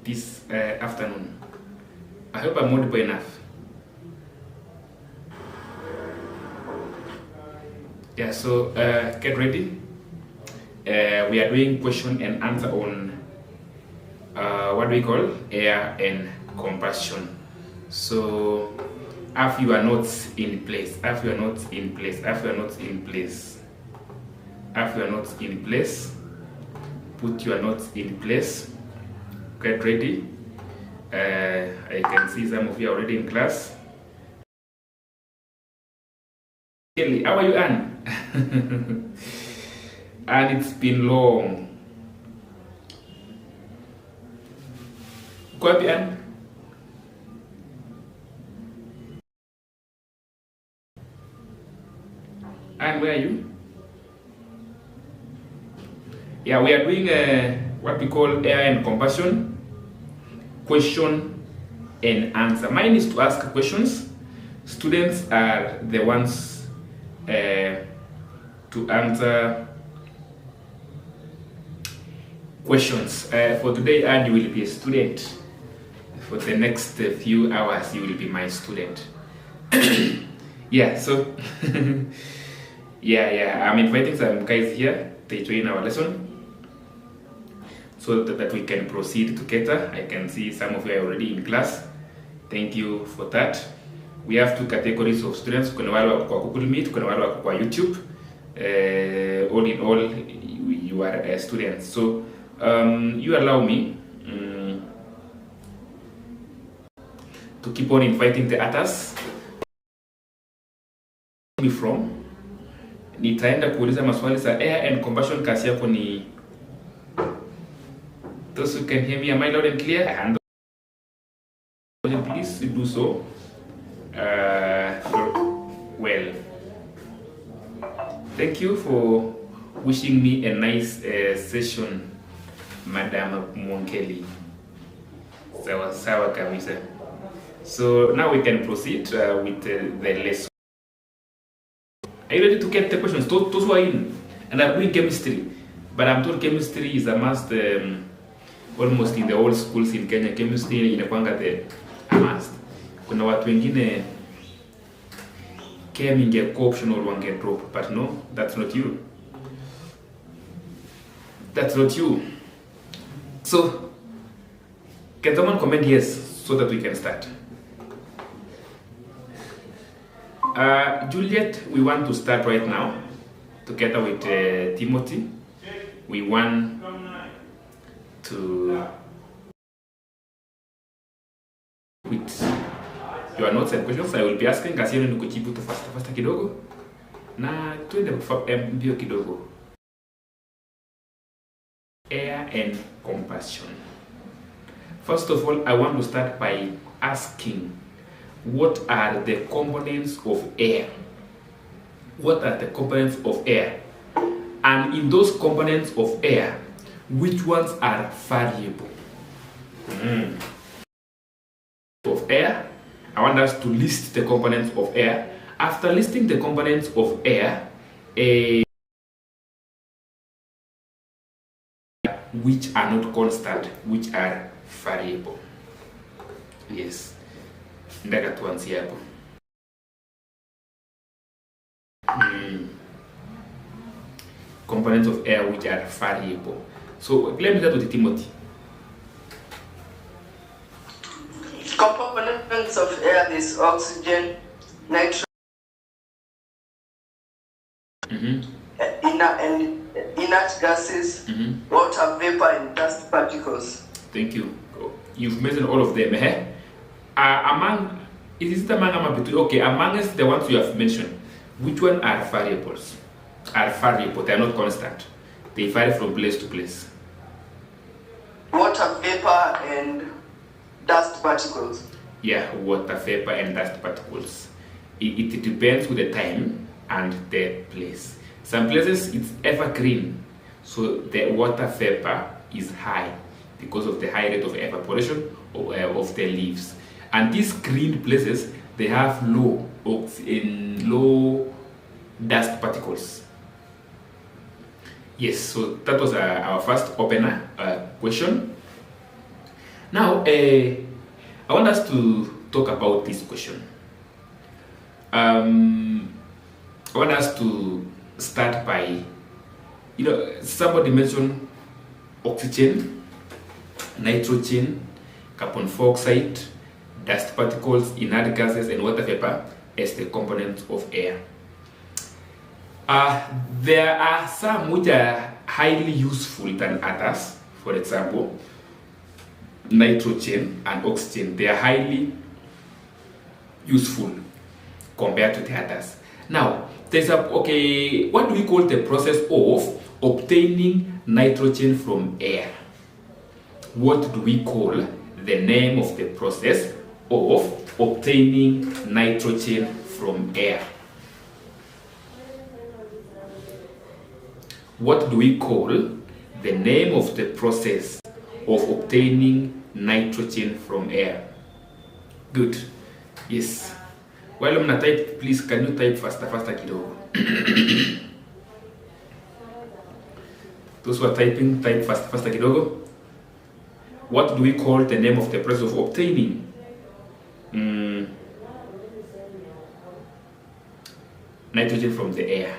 this afternoon. I hope I'm audible enough. Yeah, so get ready. We are doing question and answer on what we call air and combustion. So have your notes in place. Have your notes in place. Have your notes in place. Have your notes in place. Put your notes in place. Get ready. I can see some of you already in class. Kelly, how are you, Anne? And it's been long. Go up, Anne. And where are you? Yeah, we are doing what we call air and combustion, question and answer. Mine is to ask questions. Students are the ones to answer questions. For today, and you will be a student. For the next few hours, you will be my student. Yeah, so yeah, I'm inviting some guys here to join our lesson so that we can proceed together. I can see some of you are already in class. Thank you for that. We have two categories of students. Kuna wale wako kwa Google Meet, kuna wale wako kwa YouTube. All in all, you are students. So you allow me to keep on inviting the others. Me from nitaenda kuuliza maswali za air and combustion. Kasi yako ni those who can hear me, am I loud and clear? And please do so. Well, thank you for wishing me a nice session, Madam Monkeli. Sawa kabisa. So now we can proceed with the lesson. Are you ready to get the questions? Those who are in and are doing chemistry, but I'm told chemistry is a must. Almost in the old schools in Kenya, chemistry inakwanga the must. Kuna watu wengine chem ingekuwa optional wange drop, but no, that's not you. That's not you. So can someone comment yes so that we can start? Juliet, we want to start right now together with Timothy. We want to with your notes and questions. I will be asking kasi yenu nikujibu tu fasta kidogo na tuende mbio kidogo. Air and combustion. First of all, I want to start by asking, what are the components of air? What are the components of air? And in those components of air, which ones are variable? Of air, I want us to list the components of air. After listing the components of air, which are not constant, which are variable. Yes. Ndaka tuanzie hapo. Components of air which are variable. So let me start with Timothy. Components of air is oxygen, nitrogen, inert gases, water vapor, and dust particles. Thank you. You've mentioned all of them. Among amongst the ones you have mentioned, which one are variables? Are variable, they are not constant. They vary from place to place. Water vapor and dust particles. Yeah, water vapor and dust particles. It depends with the time and the place. Some places it's evergreen, so the water vapor is high because of the high rate of evaporation of the leaves. And these green places, they have low dust particles. Yes, so that was our first opener question. Now, I want us to talk about this question. I want us to start by, somebody mentioned oxygen, nitrogen, carbon dioxide, dust particles, inert gases, and water vapor as the components of air. There are some which are highly useful than others. For example, nitrogen and oxygen, they are highly useful compared to the others. Now, what do we call the process of obtaining nitrogen from air? What do we call the name of the process of obtaining nitrogen from air? What do we call the name of the process of obtaining nitrogen from air? Good. Yes. While I'm gonna type, please can you type faster kidogo? Those who are typing, type faster kidogo. What do we call the name of the process of obtaining nitrogen from the air?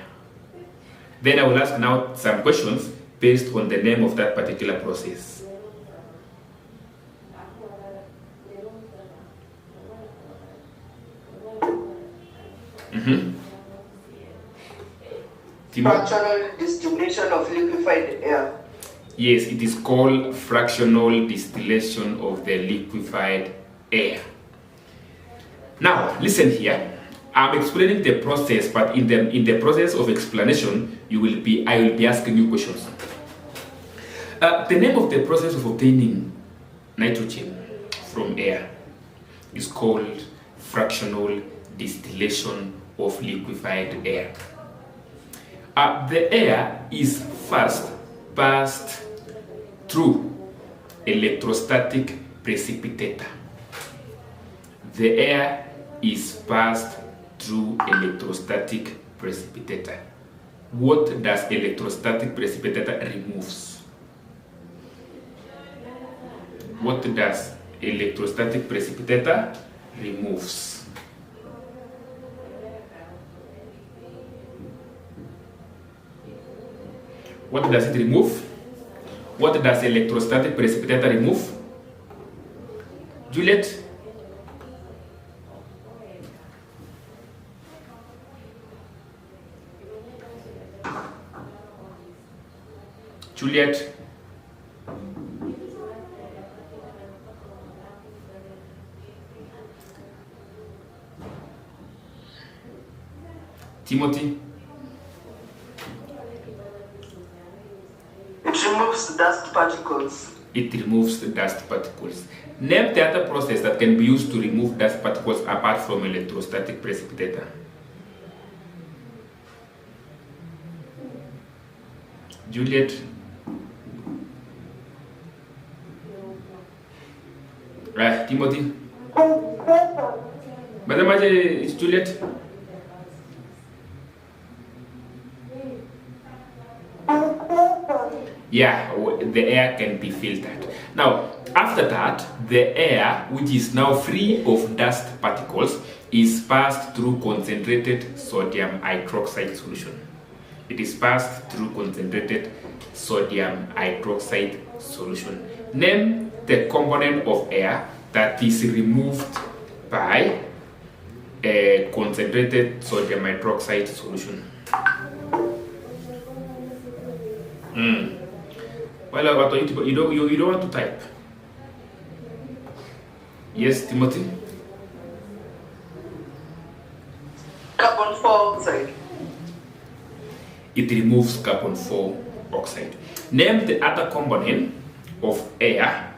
Then I will ask now some questions based on the name of that particular process. Fractional distillation of liquefied air. Yes, it is called fractional distillation of the liquefied air. Now, listen here. I'm explaining the process, but in the process of explanation, I will be asking you questions. The name of the process of obtaining nitrogen from air is called fractional distillation of liquefied air. The air is first passed through electrostatic precipitator. The air is passed through electrostatic precipitator. What does electrostatic precipitator removes? What does electrostatic precipitator removes? What does it remove? What does electrostatic precipitator remove? Juliet? Juliet? Timothy? It removes dust particles. It removes the dust particles. Name the other process that can be used to remove dust particles apart from electrostatic precipitator. Juliet? Right, Timothy? Madam, it's Juliet? Yeah, the air can be filtered. Now, after that, the air, which is now free of dust particles, is passed through concentrated sodium hydroxide solution. It is passed through concentrated sodium hydroxide solution. Name the component of air that is removed by a concentrated sodium hydroxide solution. Well, you don't want to type. Yes, Timothy? Carbon dioxide. It removes carbon dioxide. Name the other component of air.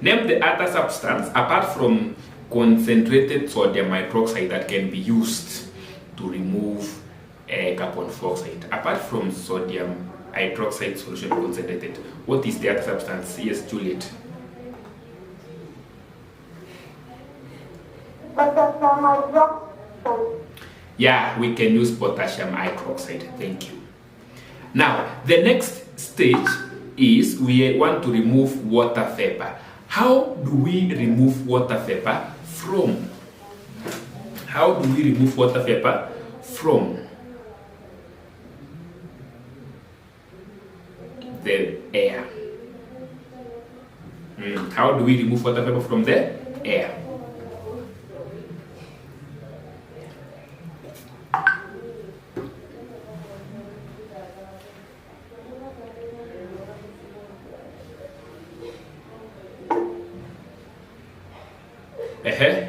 Name the other substance apart from concentrated sodium hydroxide that can be used to remove carbon dioxide. Apart from sodium hydroxide solution concentrated, what is the other substance? Yes, Juliet. Potassium hydroxide. Yeah, we can use potassium hydroxide. Thank you. Now, the next stage is we want to remove water vapor. How do we remove water vapor from? How do we remove water vapor from the air? How do we remove water vapor from the air?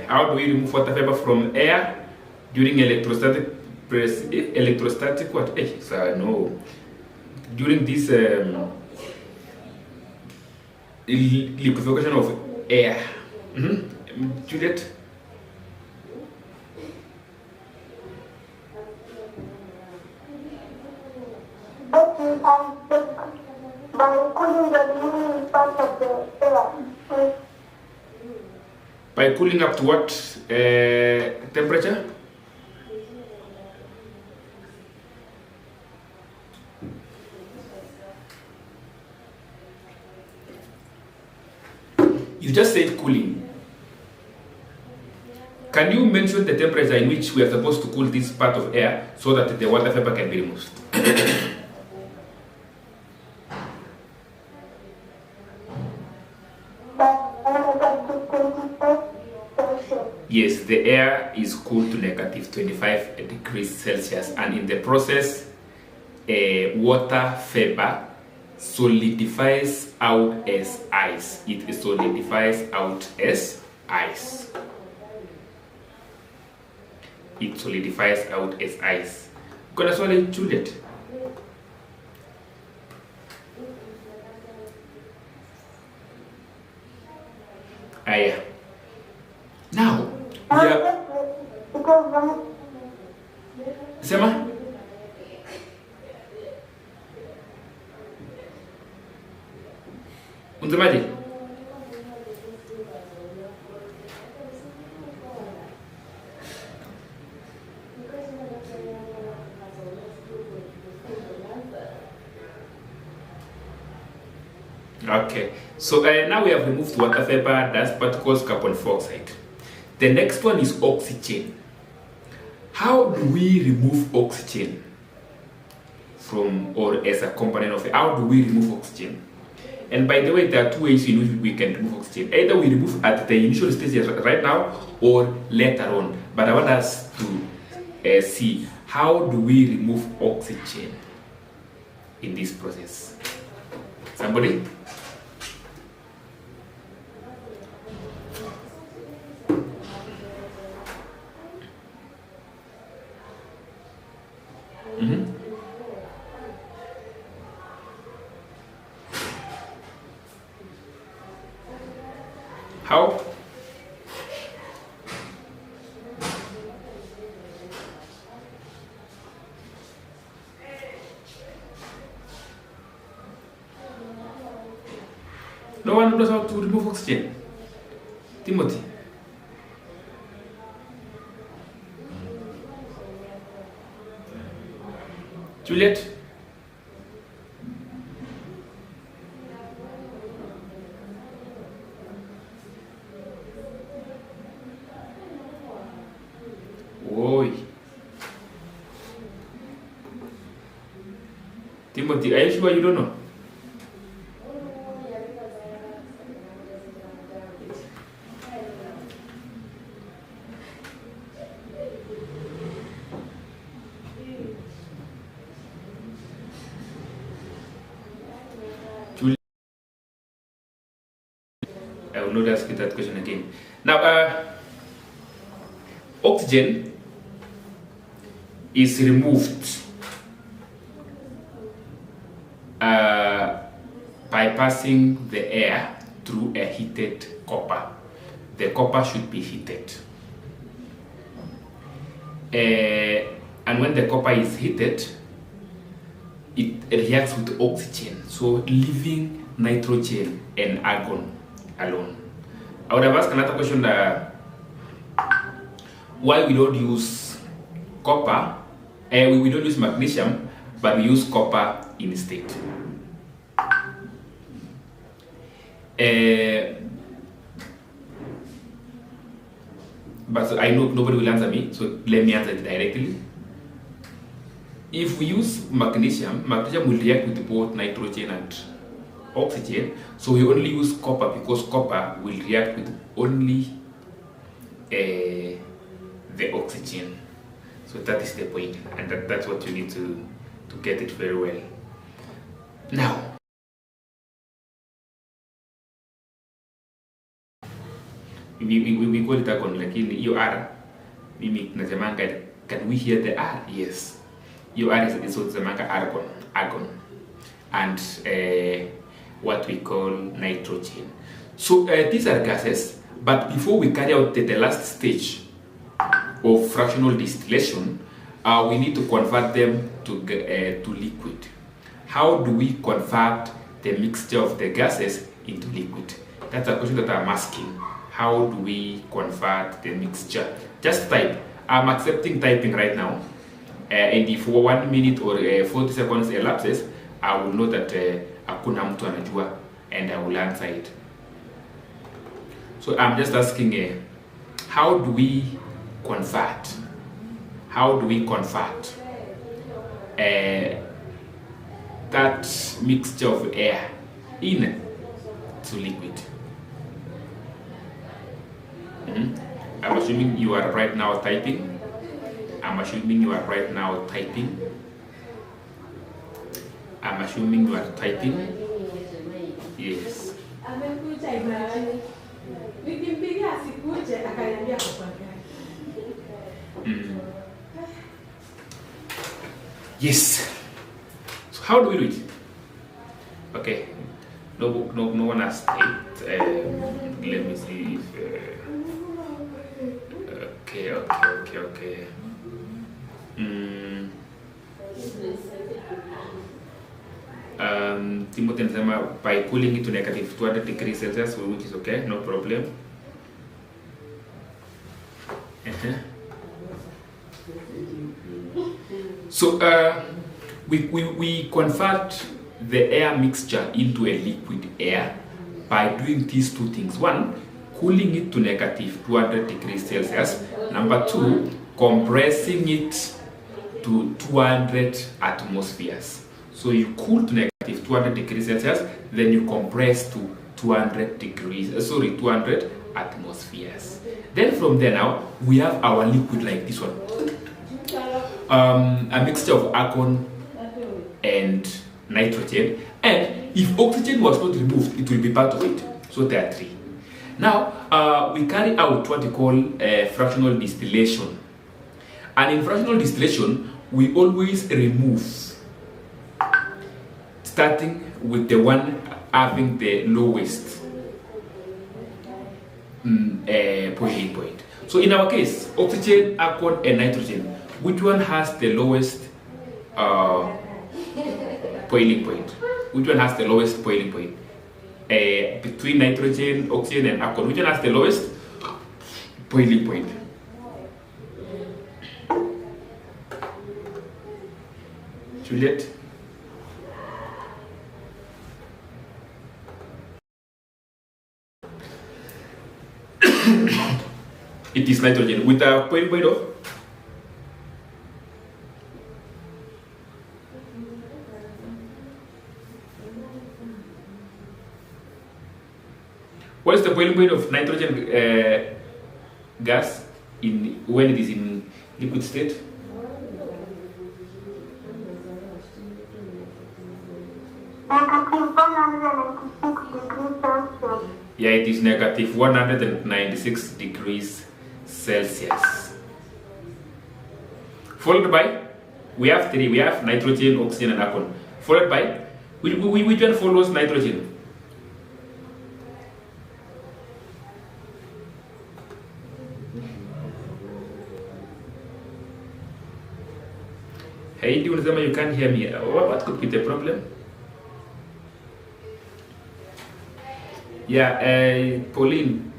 How do we remove water vapor from air during electrostatic press? Electrostatic what? No. During this liquefaction of air. Juliet? By cooling the remaining part of the air. By cooling up to what temperature? You just said cooling. Can you mention the temperature in which we are supposed to cool this part of air so that the water vapor can be removed? Yes, the air is cooled to negative 25 degrees Celsius, and in the process, water vapor solidifies out as ice. It solidifies out as ice. It solidifies out as ice. Gonna swallow it, Juliet. Yeah. Now, we are... Sema? Unasemaje? Okay, so now we have removed water vapor, dust particles, carbon dioxide. The next one is oxygen. How do we remove oxygen from or as a component of it? How do we remove oxygen? And by the way, there are two ways in which we can remove oxygen. Either we remove at the initial stage right now or later on. But I want us to see how do we remove oxygen in this process. Somebody? How? No one knows how to remove oxygen. Timothy. Juliet. Oi. Timothy, are you sure you don't know? I will not ask you that question again. Now, oxygen is removed by passing the air through a heated copper. The copper should be heated. And when the copper is heated, it reacts with oxygen, so leaving nitrogen and argon alone. I would have asked another question why we don't use copper, we don't use magnesium, but we use copper instead. but I know nobody will answer me, so let me answer it directly. If we use magnesium will react with both nitrogen and oxygen, so we only use copper because copper will react with only the oxygen. So that is the point, and that's what you need to get it very well. Now, we call it argon, like in you are, can we hear the R? Yes. You are is also argon, and what we call nitrogen. So these are gases, but before we carry out the last stage of fractional distillation, we need to convert them to liquid. How do we convert the mixture of the gases into liquid? That's a question that I'm asking. How do we convert the mixture? Just type. I'm accepting typing right now. And if 1 minute or 40 seconds elapses, I will know that hakuna mtu anajua, and I will answer it. So I'm just asking, how do we convert? How do we convert that mixture of air in to liquid? I'm assuming you are right now typing. I'm assuming you are right now typing. I'm assuming you are typing. Yes. Yes. So how do we do it? Okay. No one has typed. Let me see if. Okay. Timothy anasema by cooling it to negative 200 degrees Celsius, which is okay, no problem. So we convert the air mixture into a liquid air by doing these two things. One, cooling it to negative 200 degrees Celsius. Number two, compressing it to 200 atmospheres. So you cool to negative 200 degrees Celsius, then you compress to 200 atmospheres. Then from there now, we have our liquid like this one. A mixture of argon and nitrogen. And if oxygen was not removed, it will be part of it. So there are three. Now, we carry out what we call fractional distillation. And in fractional distillation, we always remove, starting with the one having the lowest boiling point. So in our case, oxygen, argon, and nitrogen, which one has the lowest boiling point? Which one has the lowest boiling point? Between nitrogen, oxygen, and argon, which one has the lowest boiling point? Juliet? It is nitrogen with a boiling point of what is the boiling point of nitrogen gas when it is in liquid state? Negative 196 degrees Celsius. Yeah, it is negative 196 degrees Celsius. Followed by, we have three. We have nitrogen, oxygen, and argon. Followed by, which one follows nitrogen? Hey, do you can't hear me? What could be the problem? Yeah, Pauline,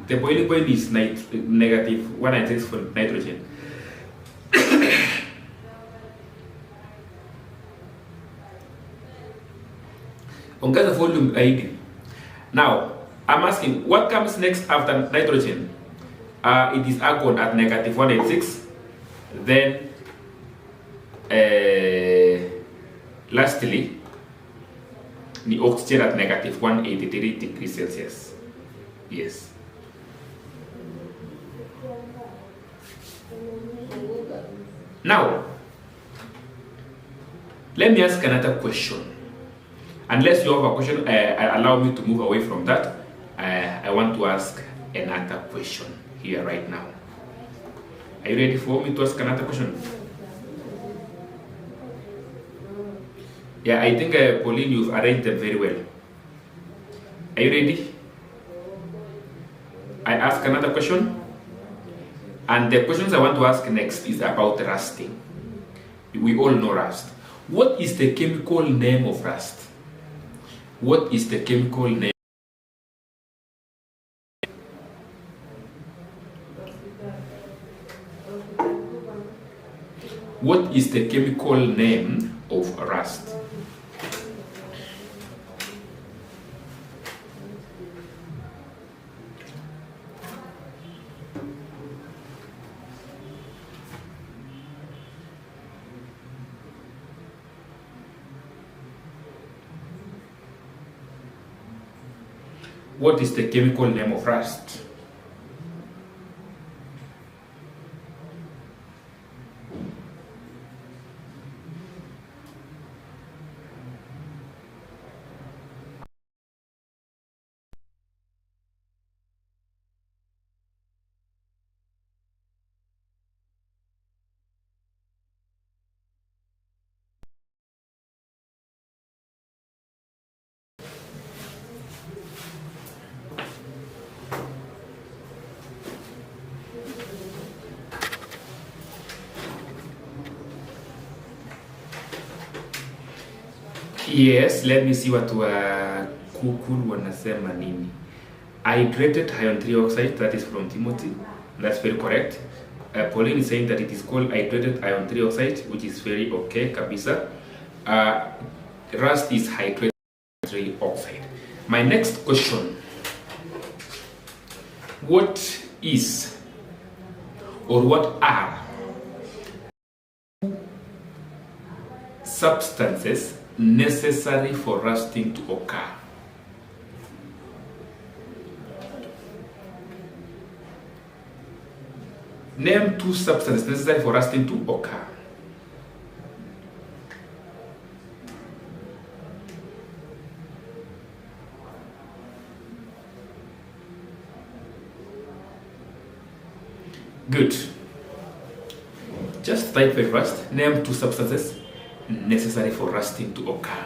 the boiling point is negative 196 for nitrogen. Ongeza volume ID. Now, I'm asking, what comes next after nitrogen? it is argon at negative 186. Then lastly, the oxygen at negative 183 degrees Celsius. Yes. Now, let me ask another question. Unless you have a question, allow me to move away from that. I want to ask another question here right now. Are you ready for me to ask another question? Yeah, I think Pauline, you've arranged them very well. Are you ready? I ask another question. And the questions I want to ask next is about rusting. We all know rust. What is the chemical name of rust? What is the chemical name? What is the chemical name of rust? What is the chemical name of rust? Yes, let me see what Kukul wanasema nini. Hydrated iron 3 oxide, that is from Timothy. That's very correct. Pauline is saying that it is called hydrated iron 3 oxide, which is very okay, kabisa. Rust is hydrated iron 3 oxide. My next question. What is or what are substances necessary for rusting to occur? Name 2 substances necessary for rusting to occur. Good. Just type very fast. Name 2 substances necessary for rusting to occur.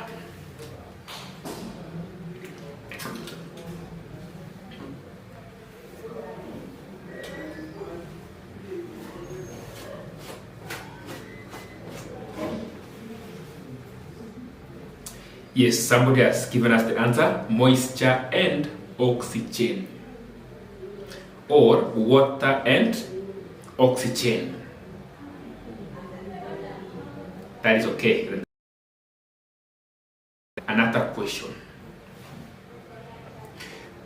Yes, somebody has given us the answer: moisture and oxygen, or water and oxygen. That is okay. Another question.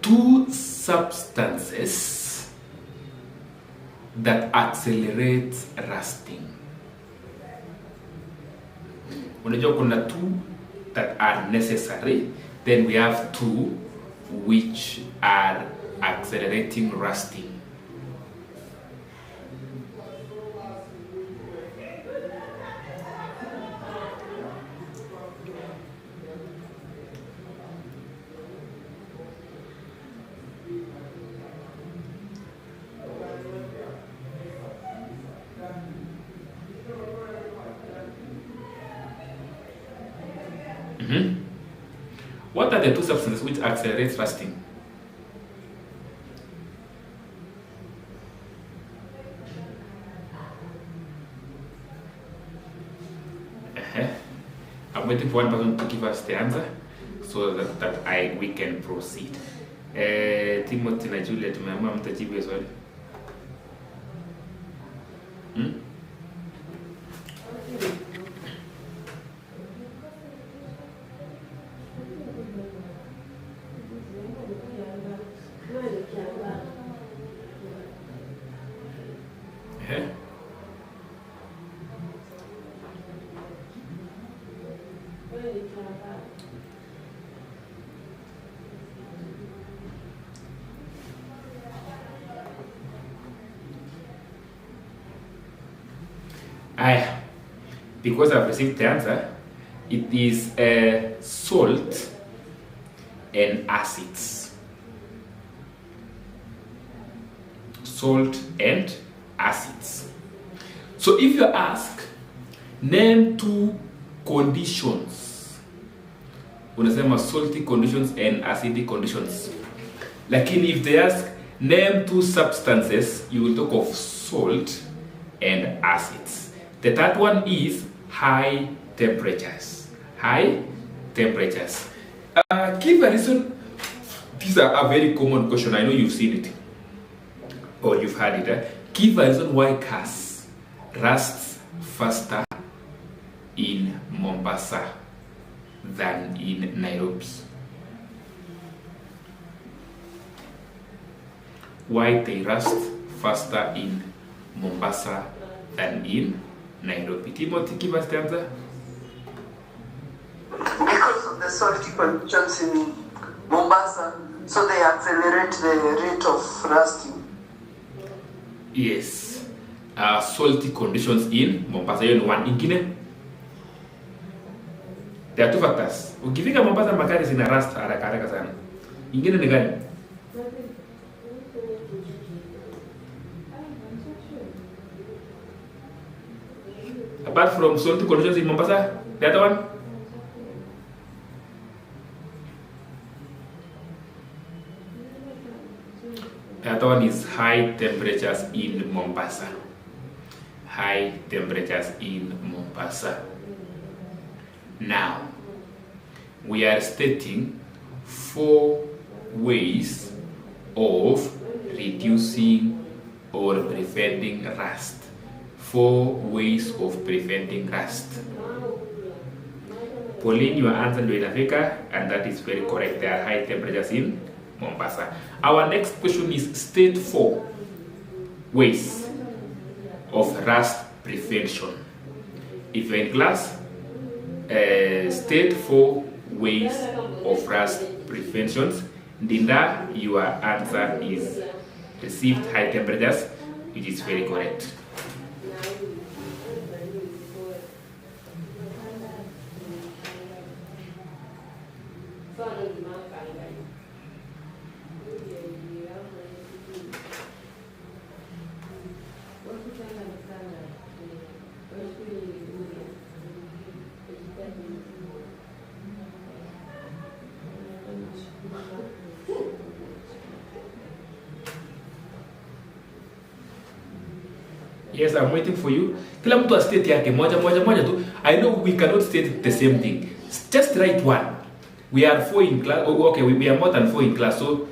2 substances that accelerate rusting. Unajua kuna 2 that are necessary, then we have 2 which are accelerating rusting. What are the 2 substances which accelerate rusting? I'm waiting for one person to give us the answer so that we can proceed. Timothy na Julia tumeamua mtajibu swali. Because I've received the answer, it is salt and acids. Salt and acids. So if you ask, name two conditions, unasema salty conditions and acidic conditions. Lakini if they ask, name two substances, you will talk of salt and acids. The third one is high temperatures. High temperatures. Give a reason. These are a very common question. I know you've seen it or you've heard it. Give a reason why cars rust faster in Mombasa than in Nairobi. Why they rust faster in Mombasa than in Nairobi? Timothy, give us the answer. Because of the salty conditions in Mombasa, so they accelerate the rate of rusting. Yes. Salty conditions in Mombasa. Hiyo ni one. Ingine? There are two factors. Ukifika Mombasa magari zina rust haraka haraka sana. Ingine ni gani? Apart from salty conditions in Mombasa, the other one? The other one is high temperatures in Mombasa. High temperatures in Mombasa. Now, we are stating 4 ways of reducing or preventing rust. 4 ways of preventing rust. Pauline, your answer ndio inafika, and that is very correct. There are high temperatures in Mombasa. Our next question is state 4 ways of rust prevention. If you're in class, state 4 ways of rust prevention. Dinda, your answer is received high temperatures, which is very correct. Yes, I'm waiting for you. Kila mtu state yake moja tu. I know we cannot state the same thing. Just write one. We are 4 in class. Oh, okay, we are more than 4 in class. So,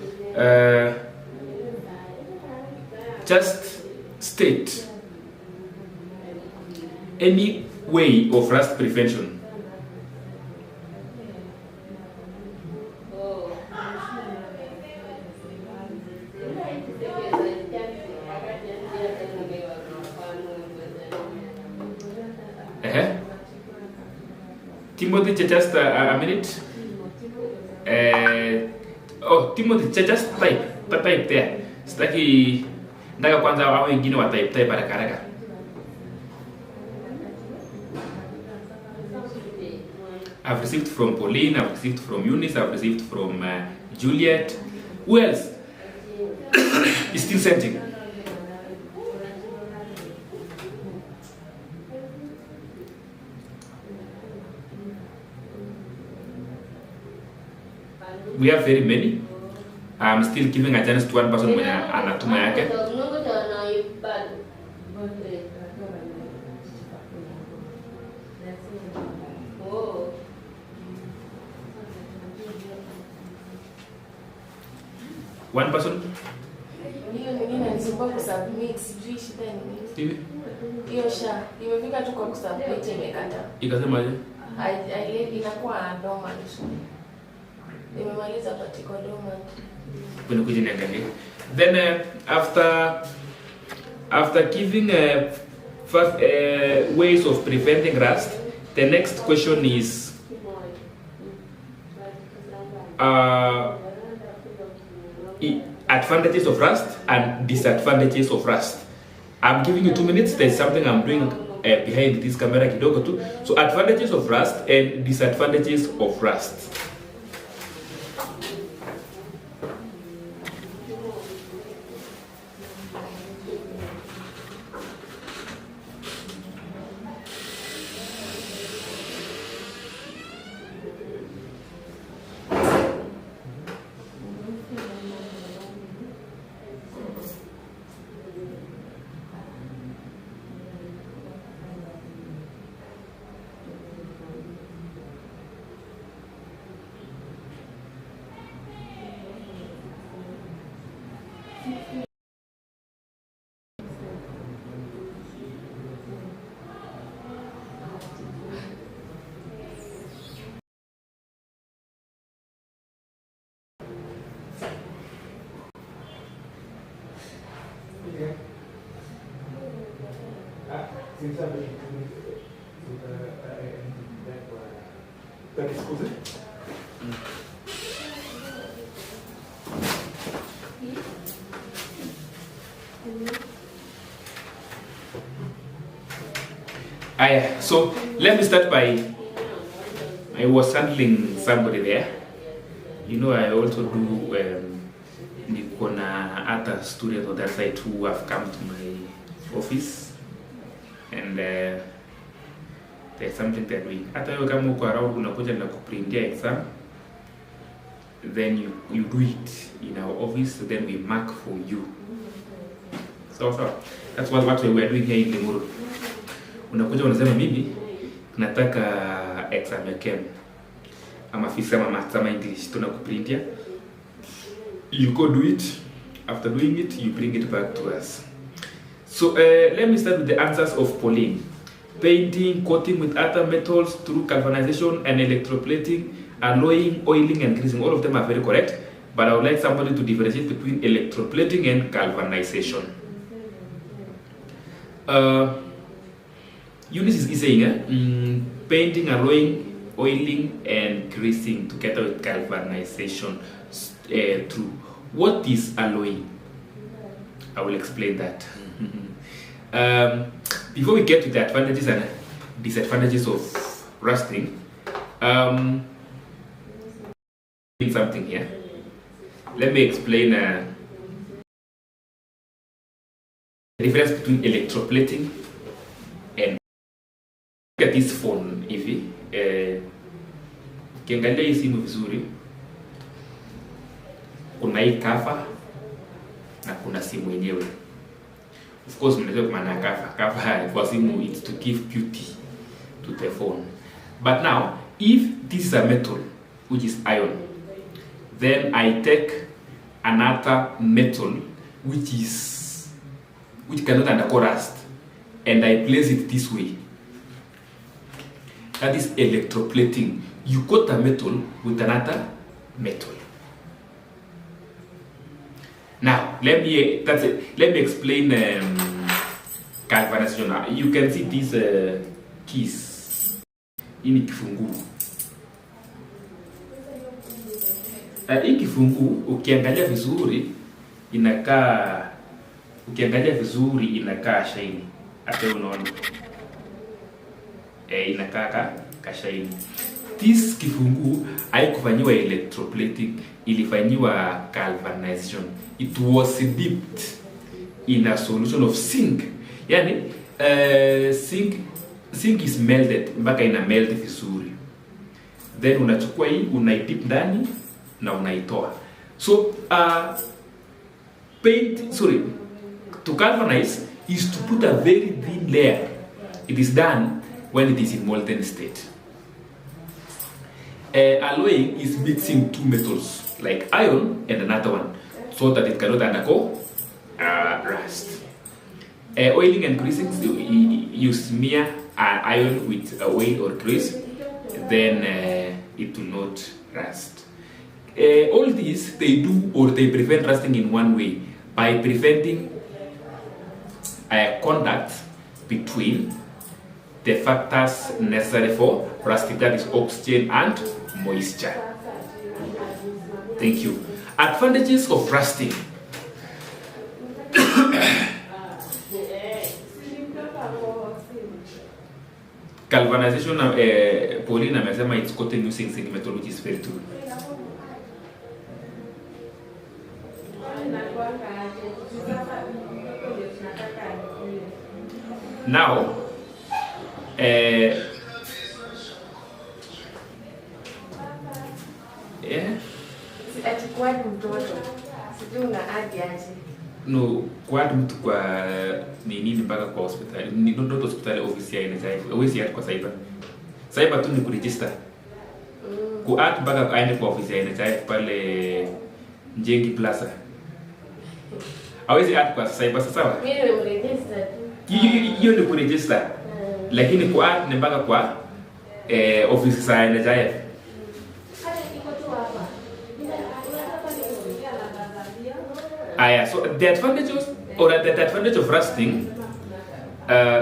just state any way of rust prevention. Timothy, just a minute. Timothy, just type there. Sitaki ndaga kwanza hao wengine wa type haraka haraka. I've received from Pauline, I've received from Eunice, I've received from Juliet. Who else is still sending? We have very many. I'm still giving a chance to one person mwenye anatuma yake. One person? Ikasemaje? Inakuwa dormant. Nimemaliza particle dormant. Kuna kuja niangalie. Then after giving first ways of preventing rust, the next question is advantages of rust and disadvantages of rust. I'm giving you 2 minutes. There's something I'm doing behind this camera kidogo tu. So advantages of rust and disadvantages of rust. So let me start by, I was handling somebody there. You know, I also do other students on that side who have come to my office, and there's something that we hata wewe kama uko around unakuja na kuprintia exam, then you do it in our office, then we mark for you. So that's what we were doing here in Limuru. Unakuja unasema mimi nataka exam ya chem ama physics ama maths ama English, tunakuprintia, you go do it. After doing it, you bring it back to us. So let me start with the answers of Pauline. Painting, coating with other metals through galvanization and electroplating, alloying, oiling and greasing. All of them are very correct, but I would like somebody to differentiate between electroplating and galvanization. Eunice is saying painting, alloying, oiling and greasing together with galvanization. True. What is alloying? I will explain that. Before we get to the advantages and disadvantages of rusting, something here. Let me explain the difference between electroplating and. Look at this phone hivi. Ukiangalia hii simu vizuri, kuna hii cover na kuna simu yenyewe. Of course, mnajua kwa maana cover kwa simu, it's to give beauty to the phone. But now, if this is a metal, which is iron, then I take another metal which cannot undergo rust, and I place it this way. That is electroplating. You coat a metal with another metal. Now, let me explain galvanization. You can see these keys. Hii ni kifungu. Hii kifungu ukiangalia vizuri inakaa shiny. Hata unaona inakaa shiny. This kifungu haikufanyiwa electroplating, ilifanyiwa galvanization. It was dipped in a solution of zinc. Yani zinc is melted mpaka ina melt vizuri, then unachukua hii unaidip ndani na unaitoa. So to galvanize is to put a very thin layer. It is done when it is in molten state. Alloying is mixing two metals like iron and another one so that it cannot undergo rust. Oiling and greasing, you smear iron with oil or grease, then it will not rust. All these they do, or they prevent rusting in one way, by preventing contact between the factors necessary for rusting, that is oxygen and moisture. Thank you. Advantages of rusting. galvanization Pauline amesema it's coated using zinc metal, which is very true. Now Atakuwa mtoto. Sijui una hadi aje. No, kwa mtu kwa nini mpaka kwa hospitali. Ni not hospitali, ofisi ya NHIF. Ofisi ya kwa cyber. Cyber tu ni kuregister. Kuat mpaka aende kwa ofisi ya NHIF pale Njengi Plaza. Hawezi add kwa cyber sawa? Mimi nimeregister tu. Hiyo ni kuregister. Lakini kuat ni mpaka kwa ofisi ya NHIF. So the advantages or the advantage of rusting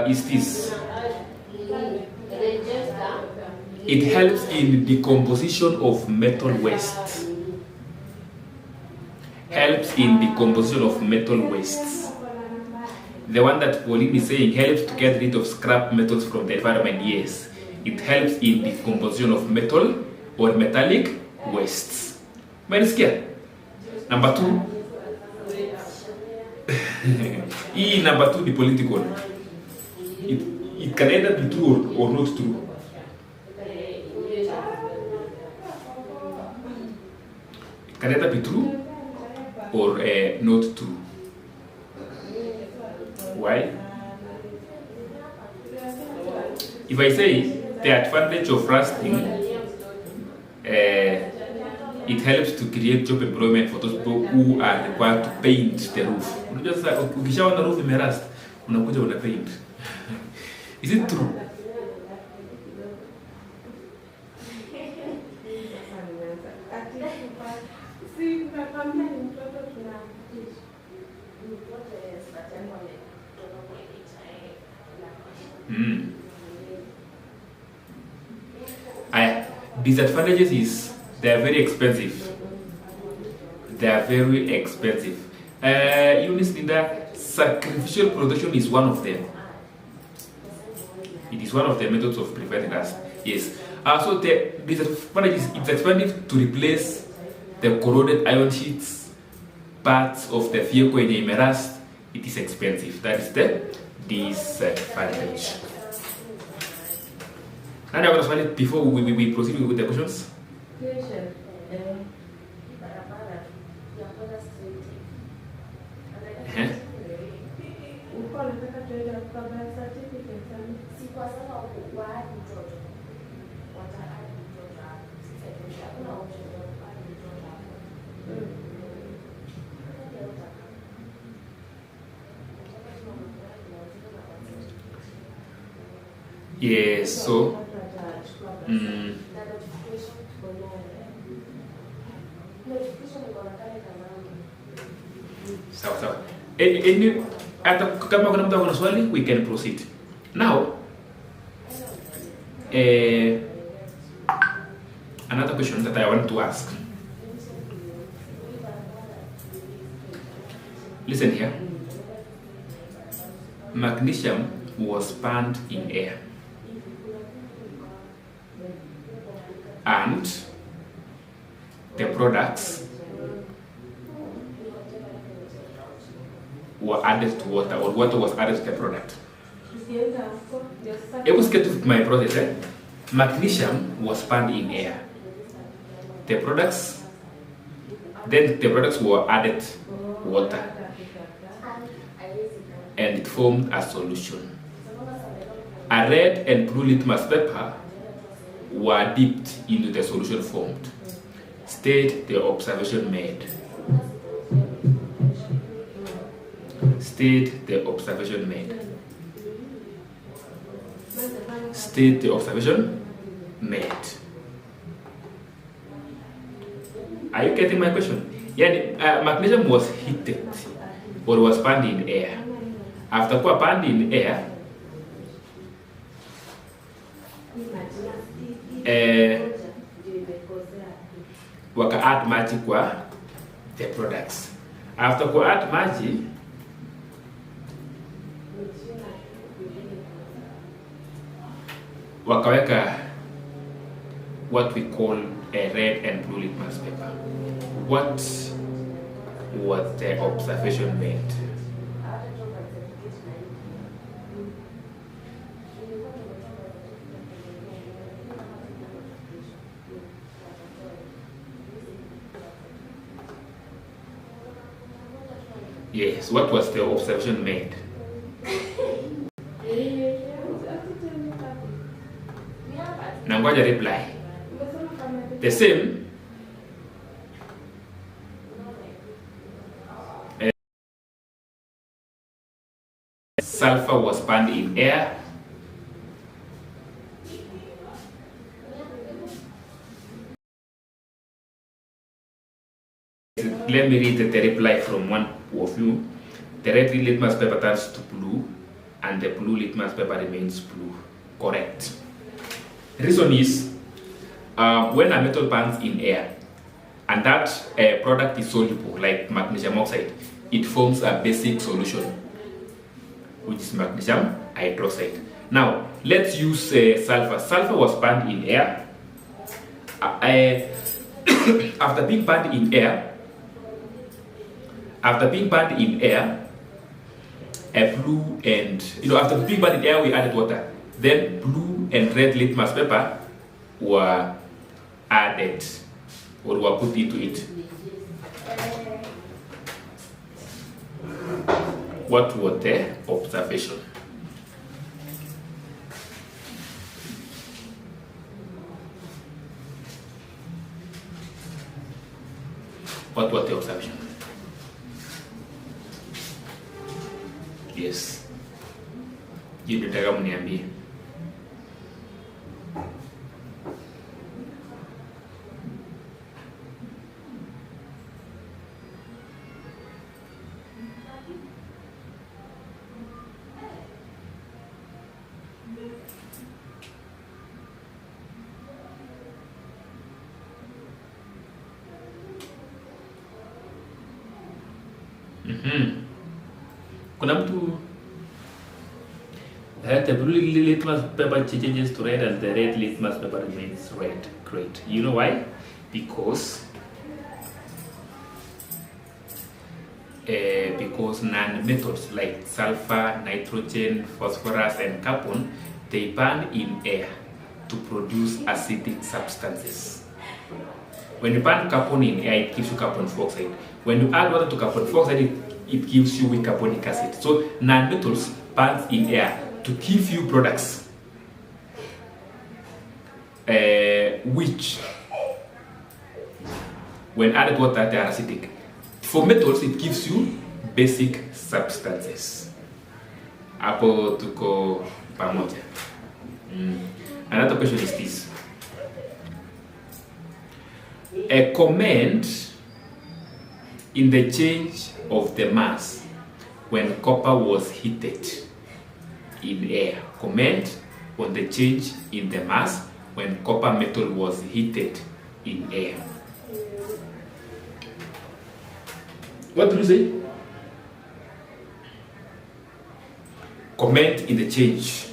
is this. It helps in decomposition of metal waste. Helps in decomposition of metal wastes. The one that Pauline is saying helps to get rid of scrap metals from the environment. Yes, it helps in decomposition of metal or metallic wastes. Menisikia? Number 2. Number 2, the political. It can either be true or not true. It can either be true or not true. Why? If I say the advantage of rusting, it helps to create job employment for those people who are required to paint the roof. Unajua sasa ukishaona roof imerust, unakuja una paint. Is it true? Disadvantages is they are very expensive. They are very expensive. Eunice Linda, sacrificial production is one of them. It is one of the methods of preventing rust. Yes. So the disadvantage is it's expensive to replace the corroded iron sheets, parts of the vehicle in a rust. It is expensive. That is the disadvantage. And I want to find it before we proceed with the questions. Yes, so sawa. Hata kama kuna mtu ana swali, we can proceed. Now, another question that I want to ask. Listen here. Magnesium was burned in air. And the products were added to water, or water was added to the product. It was get to my process. Magnesium was burned in air. The products were added water, and it formed a solution. A red and blue litmus paper were dipped into the solution formed. State the observation made. State the observation made. State the observation made. Are you getting my question? Yeah, magnesium was heated or was burned in air. After burned in air, waka add maji kwa the products. After add maji, wakaweka what we call a red and blue litmus paper. What was the observation made? Yes, what was the observation made? Nangoja reply. The same. Sulfur was burned in air. Let me read the reply from one of you. The red litmus paper turns to blue and the blue litmus paper remains blue. Correct. The reason is when a metal burns in air and that product is soluble, like magnesium oxide, it forms a basic solution, which is magnesium hydroxide. Now, let's use sulfur. Sulfur was burned in air. After being burned in air, blue and, after being burned in air, we added water. Then blue and red litmus paper were added or were put into it. What was the observation? What was the observation? Yes. Je nataka mniambie. Kuna mtu the blue litmus paper changes to red and the red litmus paper remains red. Great. You know why? Because non-metals like sulfur, nitrogen, phosphorus and carbon, they burn in air to produce acidic substances. When you burn carbon in air, it gives you carbon dioxide. When you add water to carbon dioxide, it gives you weak carbonic acid. So non-metals burn in air to give you products which, when added water, they are acidic. For metals, it gives you basic substances. Hapo tuko pamoja. Another question is this. A comment in the change of the mass when copper was heated in air. Comment on the change in the mass when copper metal was heated in air. What do you say? Comment in the change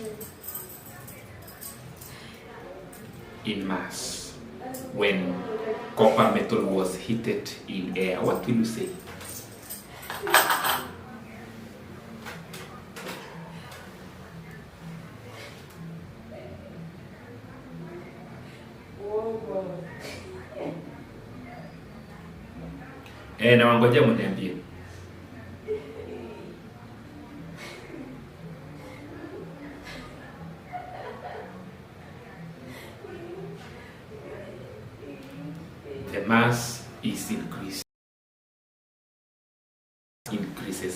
in mass when copper metal was heated in air. What will you say? Na wangoja mniambie. The mass is increases.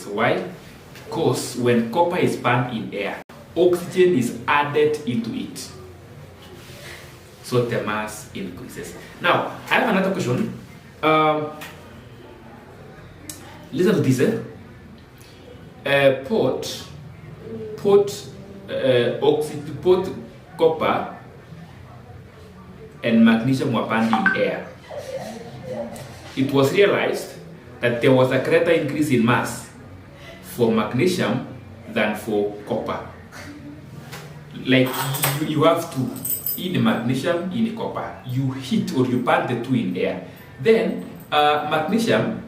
Why? Because when copper is burned in air, oxygen is added into it. So the mass increases. Now, I have another question. Listen to this. Put copper and magnesium were burned in air. It was realized that there was a greater increase in mass for magnesium than for copper. like you have two, in magnesium, in copper. You heat or you burn the two in air. Then magnesium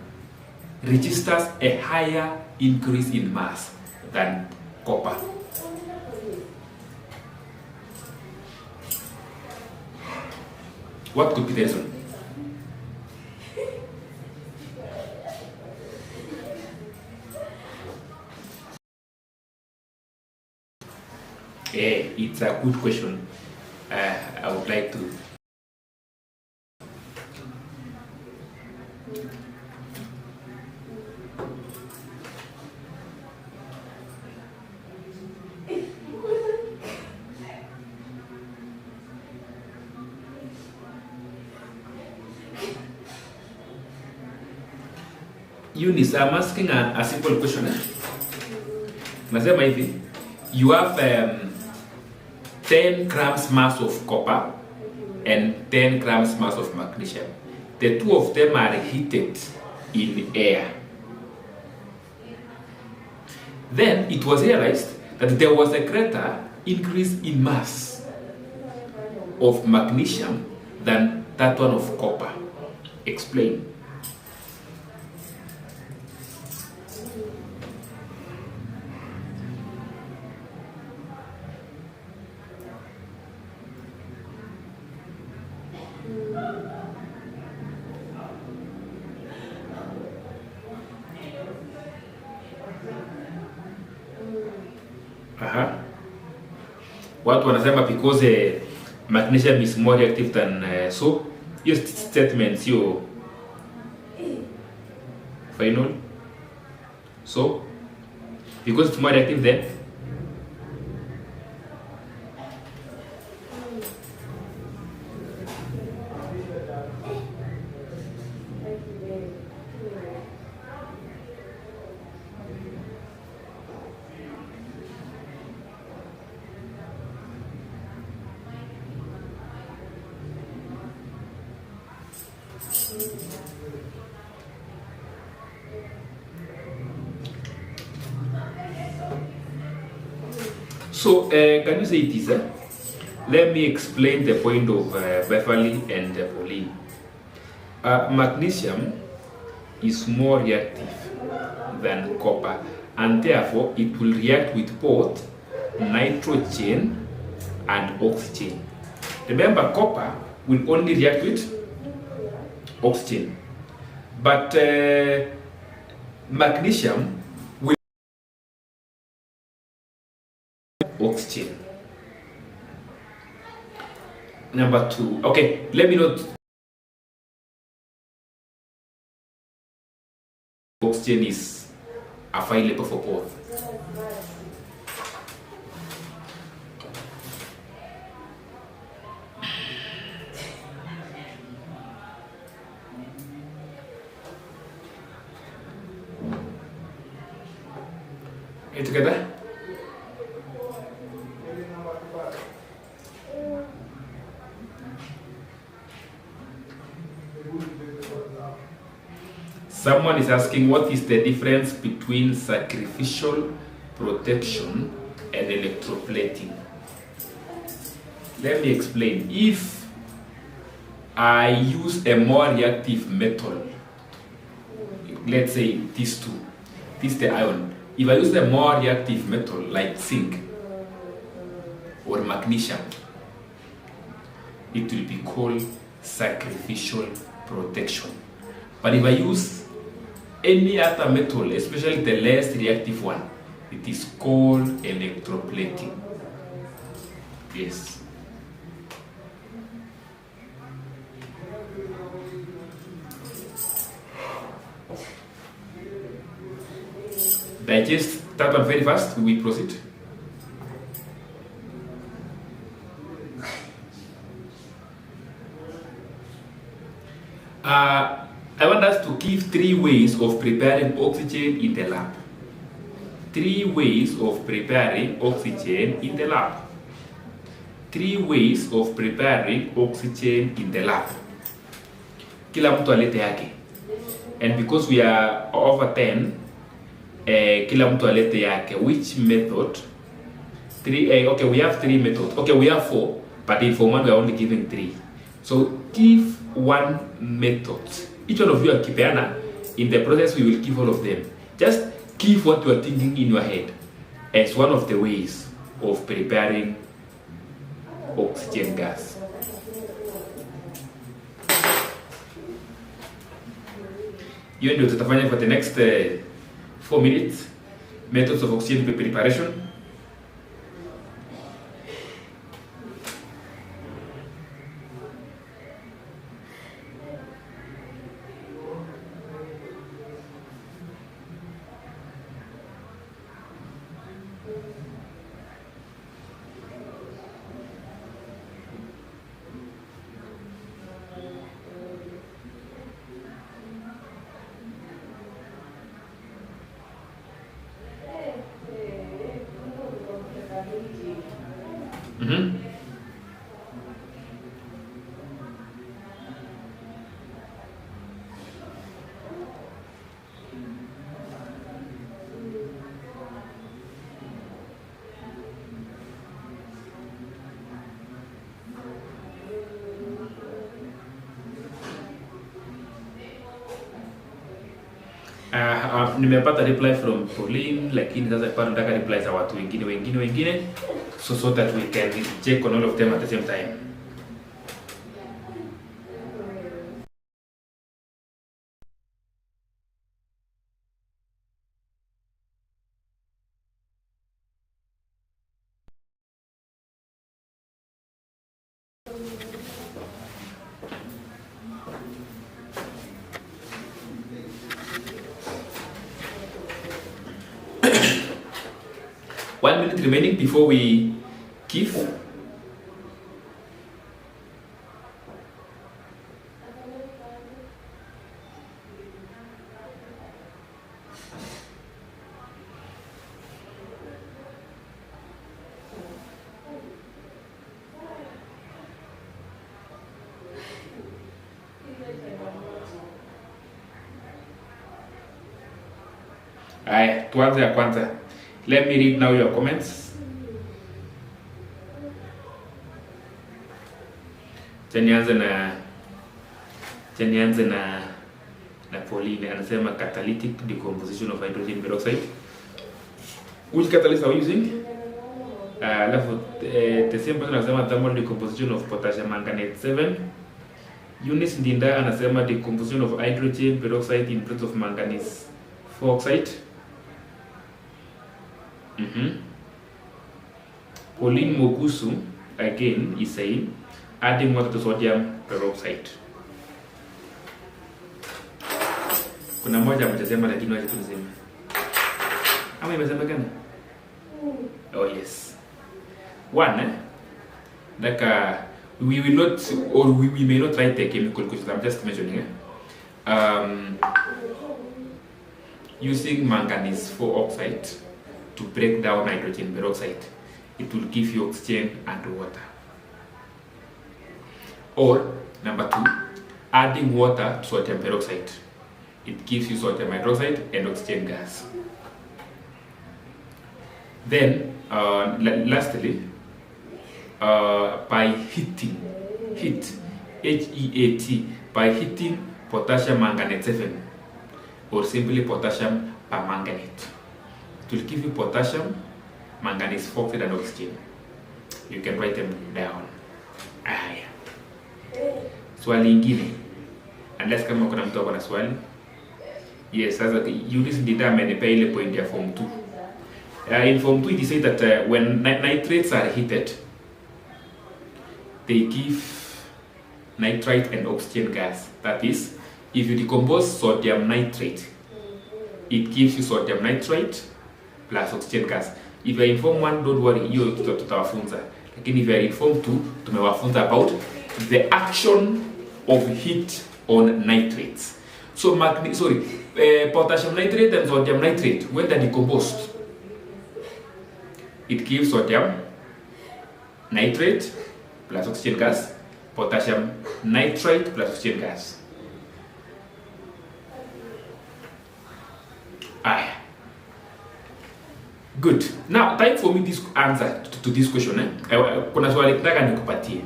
registers a higher increase in mass than copper. What could be the reason? It's a good question. I would like to. Eunice, I'm asking a simple question. Nasema hivi, you have 10 grams mass of copper and 10 grams mass of magnesium. The two of them are heated in air. Then it was realized that there was a greater increase in mass of magnesium than that one of copper. Explain. Watu wanasema because magnesium is more reactive than so. Your statement sio final. So because it's more reactive then so can you say it is? Let me explain the point of Beverly and Pauline. Magnesium is more reactive than copper, and therefore it will react with both nitrogen and oxygen. Remember, copper will only react with oxygen, but magnesium will oxygen. Number two. Okay, let me note. Oxygen is available for both. Are you together? Someone is asking what is the difference between sacrificial protection and electroplating. Let me explain. If I use a more reactive metal, let's say these two, this is the iron. If I use a more reactive metal like zinc or magnesium, it will be called sacrificial protection. But if I use any other metal, especially the less reactive one, it is called electroplating. Yes. Digest that one very fast. We will proceed. I want us to give 3 ways of preparing oxygen in the lab. 3 ways of preparing oxygen in the lab. 3 ways of preparing oxygen in the lab. Kila mtu alete yake. And because we are over 10, kila mtu alete yake. Which method 3. Okay, we have 3 methods. Okay, we have 4, but in Form 1 we are only giving 3. So give one method. Each one of you are kipeana. In the process, we will give all of them. Just give what you are thinking in your head as one of the ways of preparing oxygen gas. You ndio tutafanya for the next 4 minutes. Methods of oxygen preparation. Nimepata reply from Pauline, lakini sasa bado nataka reply za watu wengine so that we can check on all of them at the same time. One minute remaining before we give. Aya, tuanze ya kwanza. Let me read now your comments. Nianze na Pauline anasema catalytic decomposition of hydrogen peroxide. Which catalyst are we using? Alafu the same person anasema thermal decomposition of potassium manganate 7. Eunice Ndinda anasema decomposition of hydrogen peroxide in presence of manganese 4 oxide. Pauline Mokusu again is saying adding water to sodium peroxide. Kuna moja mtasema lakini wacha tuseme. Ama imesema gani? Oh yes. One, we will not, or we may not write the chemical because I'm just mentioning using manganese 4 oxide to break down hydrogen peroxide. It will give you oxygen and water. Or number 2, adding water to sodium peroxide. It gives you sodium hydroxide and oxygen gas. Then lastly, by heat, HEAT, by heating potassium manganate 7, or simply potassium permanganate. It will give you potassium, manganese 4 oxide and oxygen. You can write them down. Swali ingine, unless kama kuna mtu akona swali. Yes, sasa Eunice Ndinda amenipea ile point ya form 2. In form 2 it is said that when nitrates are heated, they give nitrite and oxygen gas. That is, if you decompose sodium nitrate, it gives you sodium nitrite plus oxygen gas. If you are in form 1, don't worry, hiyo tutawafunza. Lakini if you are in form 2, tumewafunza about the action of heat on nitrates. So potassium nitrate and sodium nitrate, when they're decomposed, it gives sodium nitrate plus oxygen gas, potassium nitrite plus oxygen gas. Good. Now, time for me this answer to this question. Kuna swali nataka nikupatie.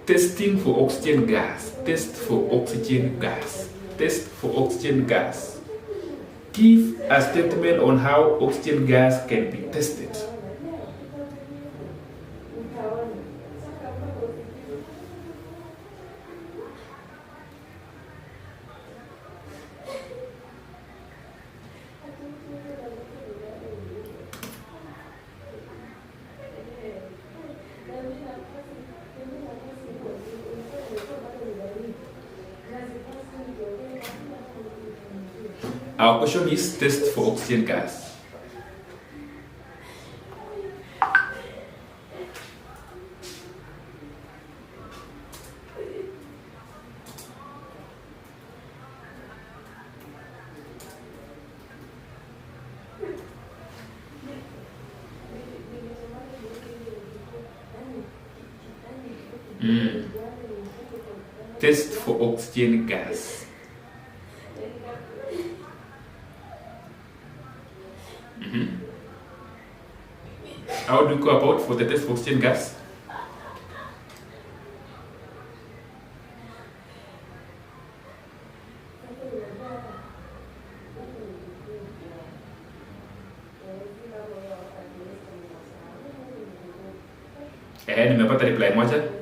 Testing for oxygen gas. Test for oxygen gas. Test for oxygen gas. Give a statement on how oxygen gas can be tested. Our question is test for oxygen gas. Test for oxygen gas. How do you go about for the test for oxygen gas? Nimepata reply moja.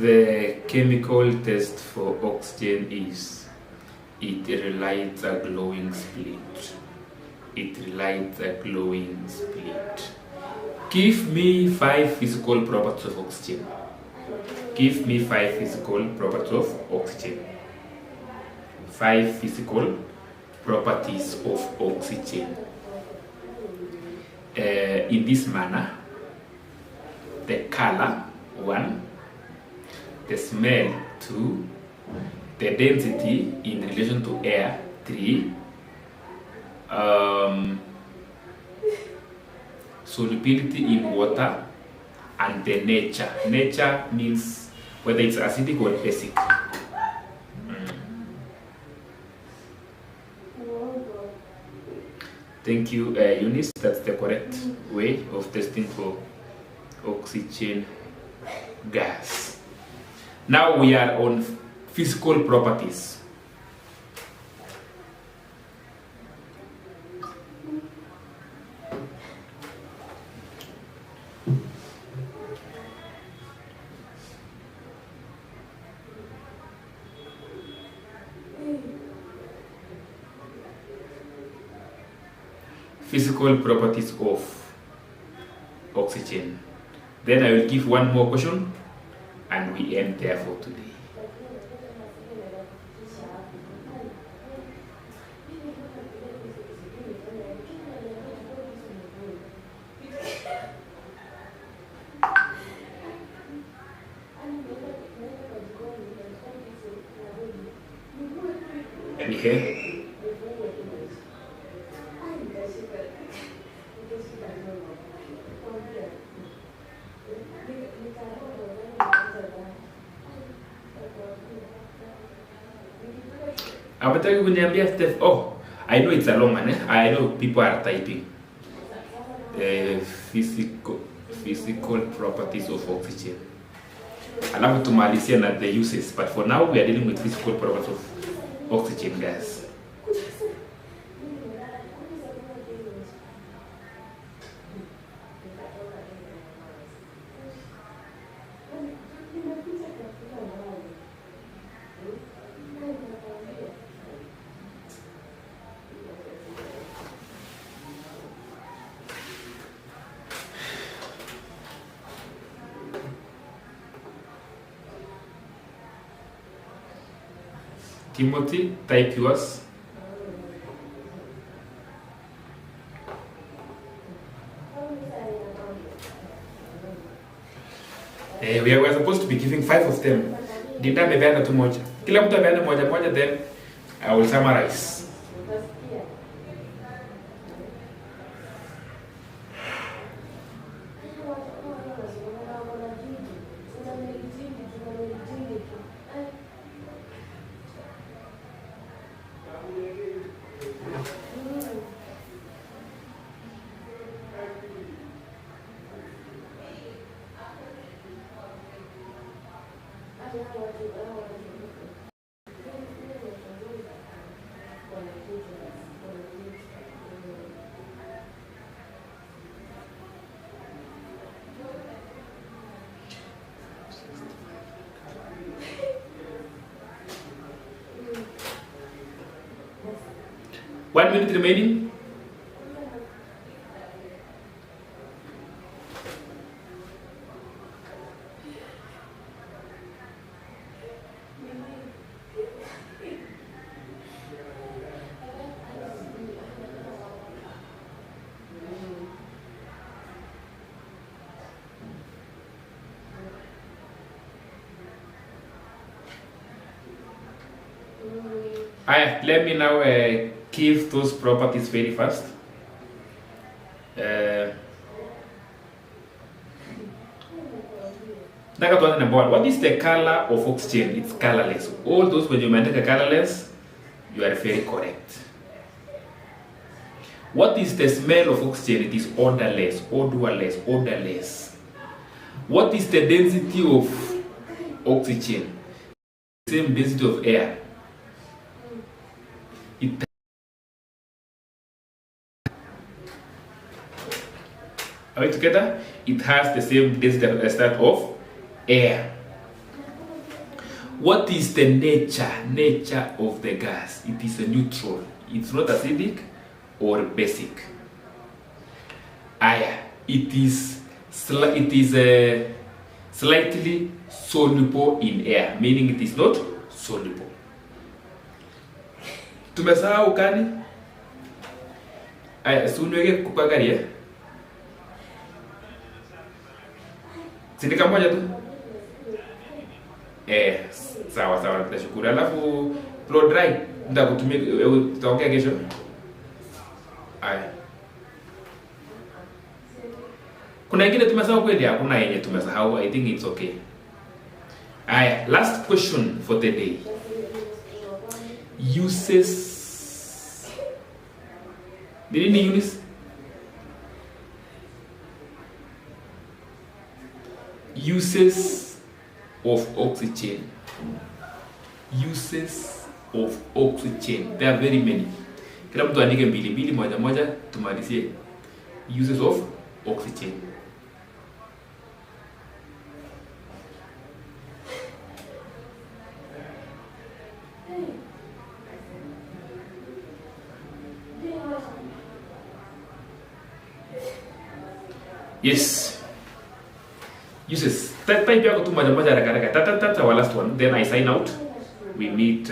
The chemical test for oxygen is it relights a glowing split. It relights a glowing split. Give me 5 physical properties of oxygen. Give me 5 physical properties of oxygen. 5 physical properties of oxygen. In this manner, the color 1, the smell 2, the density in relation to air 3, solubility in water, and the nature. Nature means whether it's acidic or basic. Thank you, Eunice. That's the correct way of testing for oxygen gas. Now we are on physical properties. Physical properties of oxygen. Then I will give one more question and we end there for today. Any here? Abataki kuniambia Steph, oh, I know it's a long one, I know people are typing. Physical properties of oxygen. Alafu tumalizia na the uses, but for now we are dealing with physical properties of oxygen gas. Timothy, type yours. We are supposed to be giving 5 of them. Dinda amepeana tu moja. Kila mtu apeane moja moja, then I will summarize. One minute remaining. Let me now give those properties very fast. Number 1. What is the color of oxygen? It's colorless. All those when you mention colorless, you are very correct. What is the smell of oxygen? It is odorless, odorless, odorless. What is the density of oxygen? Same density of air. Are we together? It has the same density as that of air. What is the nature of the gas? It is a neutral. It's not acidic or basic. It is slightly soluble in air, meaning it is not soluble. Tumesahau kani? Sunweke kupagaria. Sindika moja tu. Sawa, tutashukuru. Alafu blow dry nitakutumia, tutaongea kesho. Kuna ingine tumesahau kweli? Hakuna yenye tumesahau. I think it's okay. Last question for the day. Uses. Did you use? Uses of oxygen. Uses of oxygen. There are very many. Kila mtu andike mbili moja tumalizie. Uses of oxygen. Yes. Uses. Type yako tu moja haraka. That's our last one. Then I sign out. We meet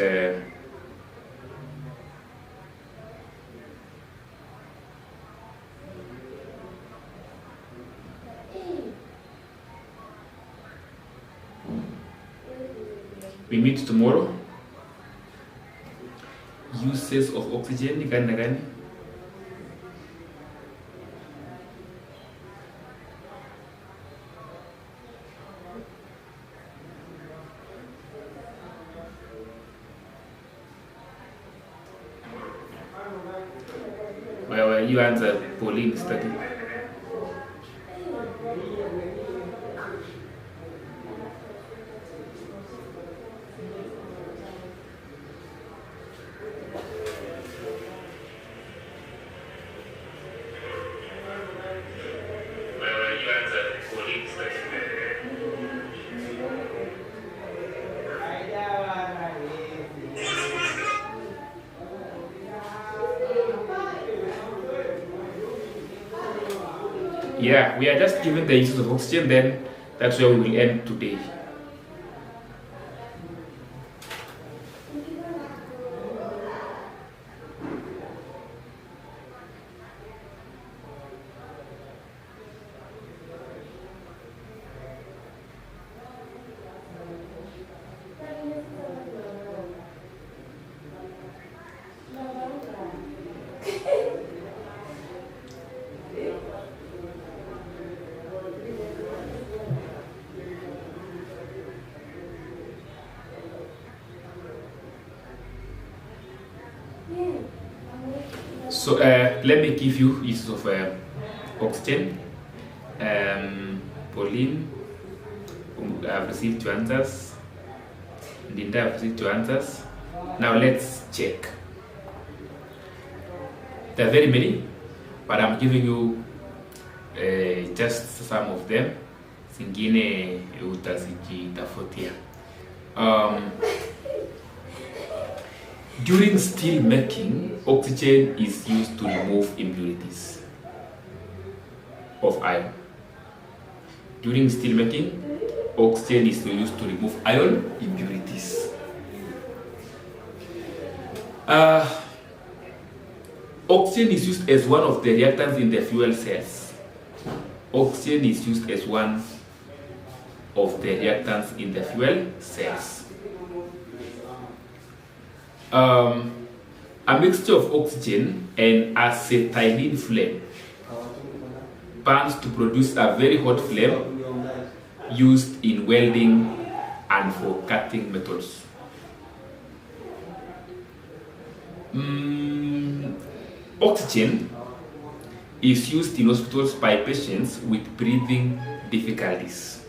tomorrow. Uses of oxygen ni gani? Well, you answer Pauline study. Yeah, we are just given the uses of oxygen, then that's where we will end today. So let me give you uses of oxygen. Pauline, I've received 2 answers. Linda, I've received 2 answers. Now let's check. There are very many, but I'm giving you just some of them. Zingine utazijitafutia. During steel making, oxygen is used to remove impurities of iron. During steel making, oxygen is used to remove iron impurities. Oxygen is used as one of the reactants in the fuel cells. Oxygen is used as one of the reactants in the fuel cells. A mixture of oxygen and acetylene flame burns to produce a very hot flame used in welding and for cutting metals. Oxygen is used in hospitals by patients with breathing difficulties.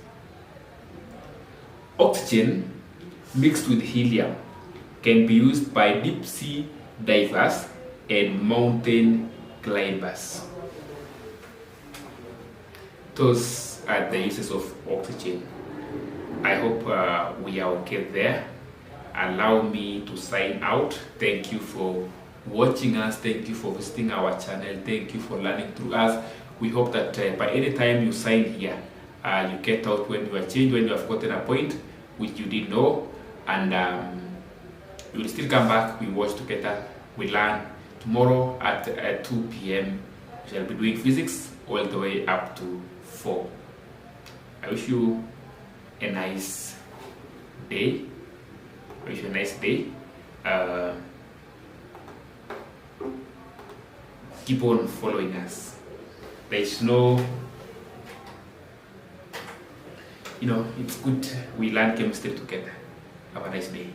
Oxygen mixed with helium can be used by deep sea divers and mountain climbers. Those are the uses of oxygen. I hope we are okay there. Allow me to sign out. Thank you for watching us. Thank you for visiting our channel. Thank you for learning through us. We hope that by any time you sign here, you get out when you are changed, when you have gotten a point which you didn't know, and you will still come back. We watch together. We learn. Tomorrow at 2 p.m. we shall be doing physics all the way up to 4. I wish you a nice day. I wish you a nice day. Keep on following us. There is no, it's good we learn chemistry together. Have a nice day.